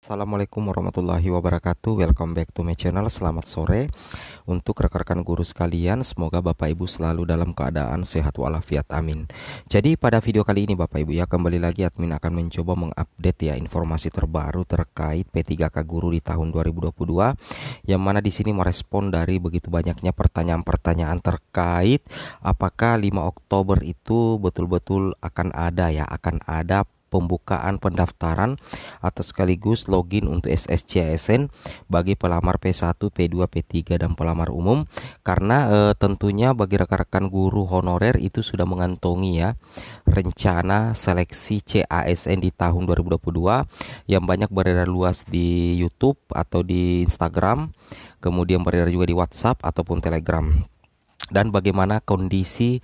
Assalamualaikum warahmatullahi wabarakatuh. Welcome back to my channel. Selamat sore untuk rekan-rekan guru sekalian. Semoga Bapak Ibu selalu dalam keadaan sehat walafiat, amin. Jadi pada video kali ini Bapak Ibu ya, kembali lagi admin akan mencoba mengupdate ya informasi terbaru terkait P3K Guru di tahun 2022, yang mana di sini merespon dari begitu banyaknya pertanyaan-pertanyaan terkait apakah 5 Oktober itu betul-betul akan ada pembukaan pendaftaran atau sekaligus login untuk SSCASN bagi pelamar P1, P2, P3 dan pelamar umum. Karena tentunya bagi rekan-rekan guru honorer itu sudah mengantongi ya rencana seleksi CASN di tahun 2022 yang banyak beredar luas di YouTube atau di Instagram, kemudian beredar juga di WhatsApp ataupun Telegram. Dan bagaimana kondisi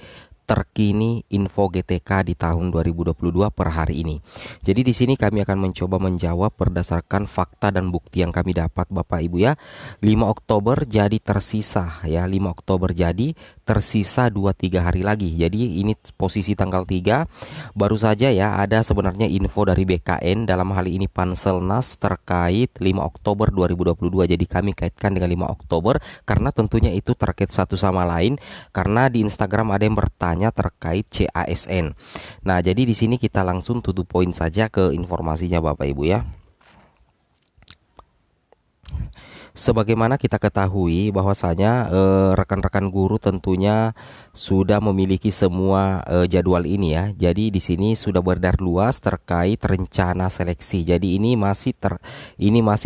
terkini info GTK di tahun 2022 per hari ini. Jadi di sini kami akan mencoba menjawab berdasarkan fakta dan bukti yang kami dapat Bapak Ibu ya. 5 Oktober jadi tersisa ya, 5 Oktober jadi tersisa 2-3 hari lagi. Jadi ini posisi tanggal 3. Baru saja ya ada sebenarnya info dari BKN, dalam hal ini Panselnas, terkait 5 Oktober 2022. Jadi kami kaitkan dengan 5 Oktober karena tentunya itu terkait satu sama lain, karena di Instagram ada yang bertanya terkait CASN. Nah, jadi di sini kita langsung to the point saja ke informasinya Bapak Ibu ya. Sebagaimana kita ketahui bahwasanya rekan-rekan guru tentunya sudah memiliki semua jadwal ini ya. Jadi di sini sudah beredar luas terkait rencana seleksi. Jadi ini masih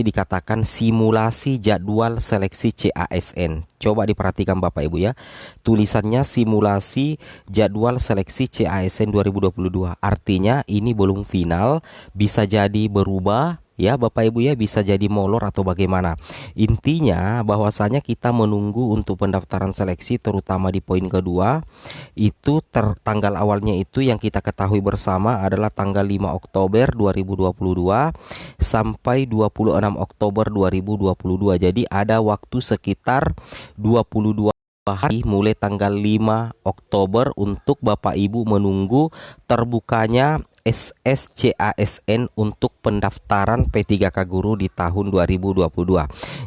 dikatakan simulasi jadwal seleksi CASN. Coba diperhatikan Bapak Ibu ya. Tulisannya simulasi jadwal seleksi CASN 2022. Artinya ini belum final, bisa jadi berubah ya Bapak Ibu ya, bisa jadi molor atau bagaimana. Intinya bahwasanya kita menunggu untuk pendaftaran seleksi, terutama di poin kedua itu tanggal awalnya itu yang kita ketahui bersama adalah tanggal 5 Oktober 2022 sampai 26 Oktober 2022. Jadi ada waktu sekitar 22 hari mulai tanggal 5 Oktober untuk Bapak Ibu menunggu terbukanya SSCASN untuk pendaftaran P3K Guru di tahun 2022.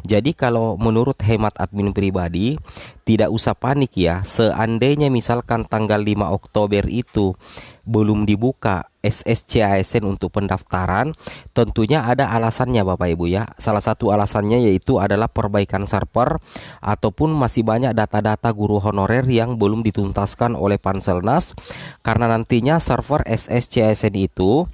Jadi kalau menurut hemat admin pribadi, tidak usah panik ya. Seandainya misalkan tanggal 5 Oktober itu belum dibuka SSCASN untuk pendaftaran, tentunya ada alasannya Bapak Ibu ya. Salah satu alasannya yaitu adalah perbaikan server ataupun masih banyak data-data guru honorer yang belum dituntaskan oleh Panselnas, karena nantinya server SSCASN itu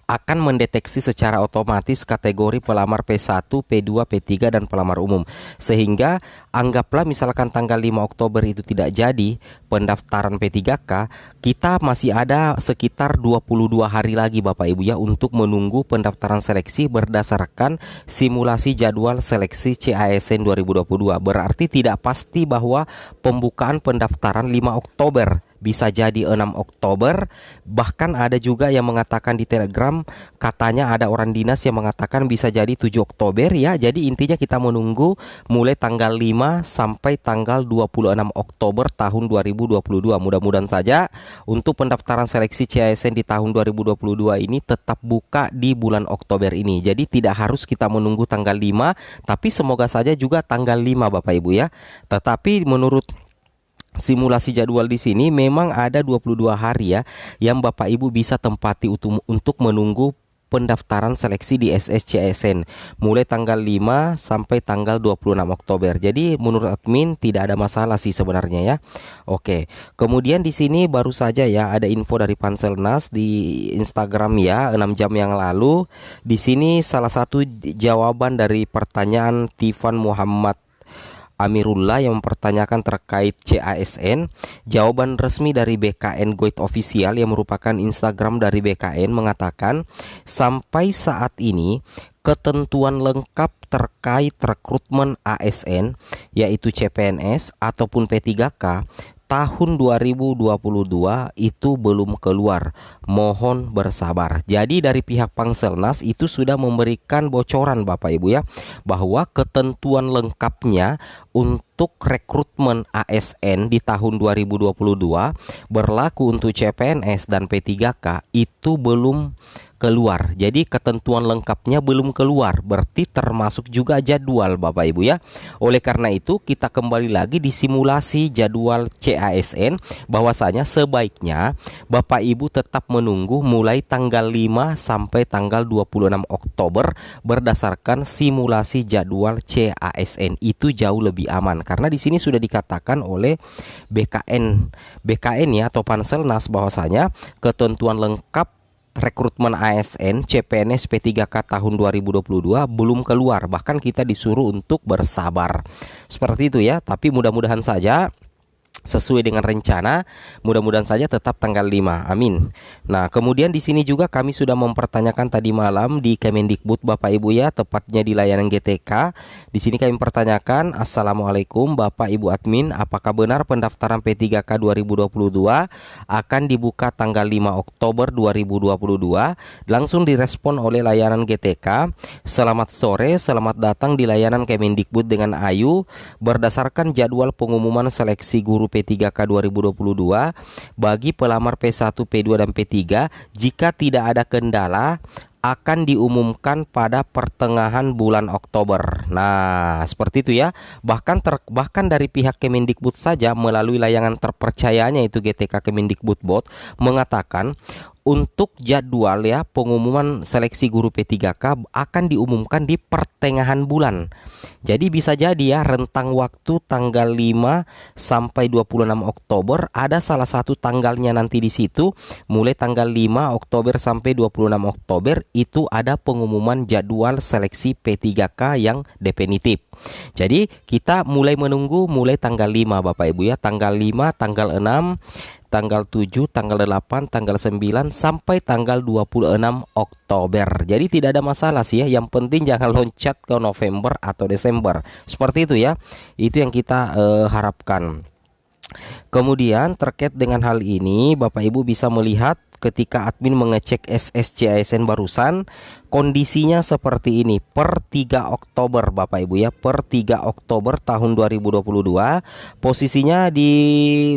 akan mendeteksi secara otomatis kategori pelamar P1, P2, P3 dan pelamar umum. Sehingga anggaplah misalkan tanggal 5 Oktober itu tidak jadi pendaftaran P3K, kita masih ada sekitar 22 hari lagi Bapak Ibu ya untuk menunggu pendaftaran seleksi berdasarkan simulasi jadwal seleksi CASN 2022. Berarti tidak pasti bahwa pembukaan pendaftaran 5 Oktober, bisa jadi 6 Oktober. Bahkan ada juga yang mengatakan di Telegram, katanya ada orang dinas yang mengatakan bisa jadi 7 Oktober ya. Jadi intinya kita menunggu mulai tanggal 5 sampai tanggal 26 Oktober tahun 2022. Mudah-mudahan saja untuk pendaftaran seleksi CASN di tahun 2022 ini tetap buka di bulan Oktober ini. Jadi tidak harus kita menunggu tanggal 5, tapi semoga saja juga tanggal 5 Bapak Ibu ya. Tetapi menurut simulasi jadwal di sini memang ada 22 hari ya yang Bapak Ibu bisa tempati untuk menunggu pendaftaran seleksi di SSCASN mulai tanggal 5 sampai tanggal 26 Oktober. Jadi menurut admin tidak ada masalah sih sebenarnya ya. Oke. Kemudian di sini baru saja ya ada info dari Panselnas di Instagram ya 6 jam yang lalu. Di sini salah satu jawaban dari pertanyaan Tifan Muhammad Amirullah yang mempertanyakan terkait CASN. Jawaban resmi dari BKN Guide Official yang merupakan Instagram dari BKN mengatakan sampai saat ini ketentuan lengkap terkait rekrutmen ASN yaitu CPNS ataupun P3K tahun 2022 itu belum keluar. Mohon bersabar. Jadi dari pihak Panselnas itu sudah memberikan bocoran Bapak Ibu ya, bahwa ketentuan lengkapnya untuk untuk rekrutmen ASN di tahun 2022 berlaku untuk CPNS dan P3K itu belum keluar. Jadi ketentuan lengkapnya belum keluar, berarti termasuk juga jadwal Bapak Ibu ya. Oleh karena itu kita kembali lagi di simulasi jadwal CASN, bahwasanya sebaiknya Bapak Ibu tetap menunggu mulai tanggal 5 sampai tanggal 26 Oktober berdasarkan simulasi jadwal CASN. Itu jauh lebih aman karena di sini sudah dikatakan oleh BKN ya atau Panselnas bahwasanya ketentuan lengkap rekrutmen ASN CPNS P3K tahun 2022 belum keluar, bahkan kita disuruh untuk bersabar. Seperti itu ya, tapi mudah-mudahan saja sesuai dengan rencana, mudah-mudahan saja tetap tanggal 5. Amin. Nah, kemudian di sini juga kami sudah mempertanyakan tadi malam di Kemendikbud Bapak Ibu ya, tepatnya di layanan GTK. Di sini kami pertanyakan, Assalamualaikum Bapak Ibu admin, apakah benar pendaftaran P3K 2022 akan dibuka tanggal 5 Oktober 2022? Langsung direspon oleh layanan GTK. Selamat sore, selamat datang di layanan Kemendikbud dengan Ayu. Berdasarkan jadwal pengumuman seleksi guru P3K 2022 bagi pelamar P1, P2 dan P3, jika tidak ada kendala akan diumumkan pada pertengahan bulan Oktober. Nah, seperti itu ya. Bahkan dari pihak Kemendikbud saja melalui layanan terpercayanya itu GTK Kemendikbud mengatakan untuk jadwal ya pengumuman seleksi guru P3K akan diumumkan di pertengahan bulan. Jadi bisa jadi ya rentang waktu tanggal 5 sampai 26 Oktober ada salah satu tanggalnya nanti di situ, mulai tanggal 5 Oktober sampai 26 Oktober itu ada pengumuman jadwal seleksi P3K yang definitif. Jadi kita mulai menunggu mulai tanggal 5 Bapak Ibu ya, tanggal 5, tanggal 6, tanggal 7, tanggal 8, tanggal 9 sampai tanggal 26 Oktober. Jadi tidak ada masalah sih ya, yang penting jangan loncat ke November atau Desember. Seperti itu ya. Itu yang kita harapkan. Kemudian terkait dengan hal ini Bapak Ibu bisa melihat ketika admin mengecek SSCASN barusan, kondisinya seperti ini per 3 Oktober Bapak Ibu ya, per 3 Oktober tahun 2022 posisinya di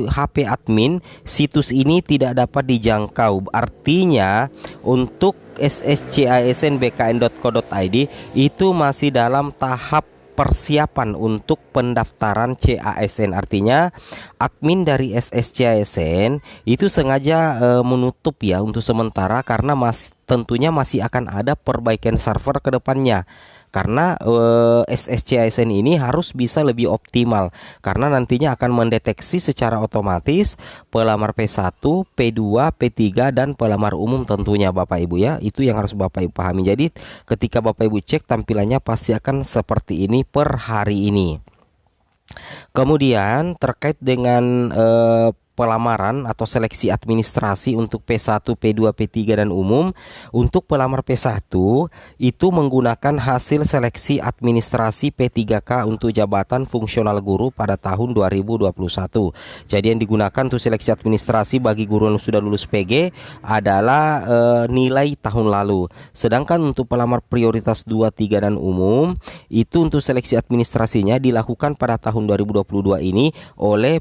HP admin situs ini tidak dapat dijangkau. Artinya untuk sscasnbkn.co.id itu masih dalam tahap persiapan untuk pendaftaran CASN. Artinya admin dari SSCASN itu sengaja menutup ya untuk sementara karena tentunya masih akan ada perbaikan server ke depannya. Karena SSCASN ini harus bisa lebih optimal karena nantinya akan mendeteksi secara otomatis pelamar P1, P2, P3 dan pelamar umum tentunya Bapak Ibu ya. Itu yang harus Bapak Ibu pahami. Jadi ketika Bapak Ibu cek tampilannya pasti akan seperti ini per hari ini. Kemudian terkait dengan pelamaran atau seleksi administrasi untuk P1, P2, P3 dan umum. Untuk pelamar P1 itu menggunakan hasil seleksi administrasi P3K untuk jabatan fungsional guru pada tahun 2021. Jadi yang digunakan untuk seleksi administrasi bagi guru yang sudah lulus PG adalah nilai tahun lalu. Sedangkan untuk pelamar prioritas 2, 3 dan umum itu untuk seleksi administrasinya dilakukan pada tahun 2022 ini oleh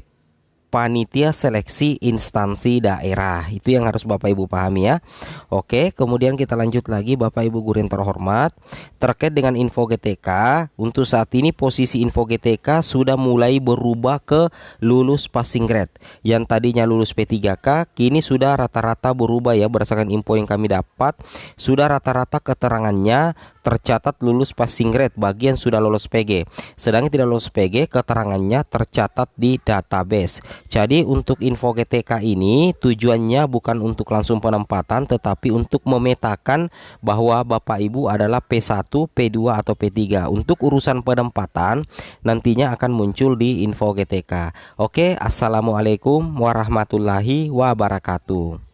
panitia seleksi instansi daerah. Itu yang harus Bapak Ibu pahami ya. Oke, kemudian kita lanjut lagi Bapak Ibu guru yang terhormat. Terkait dengan info GTK, untuk saat ini posisi info GTK sudah mulai berubah ke lulus passing grade. Yang tadinya lulus P3K kini sudah rata-rata berubah ya, berdasarkan info yang kami dapat. Sudah rata-rata keterangannya tercatat lulus passing grade bagi yang sudah lolos PG. Sedangkan tidak lolos PG keterangannya tercatat di database. Jadi untuk info GTK ini tujuannya bukan untuk langsung penempatan, tetapi untuk memetakan bahwa Bapak Ibu adalah P1, P2 atau P3. Untuk urusan penempatan nantinya akan muncul di info GTK. Oke, assalamualaikum warahmatullahi wabarakatuh.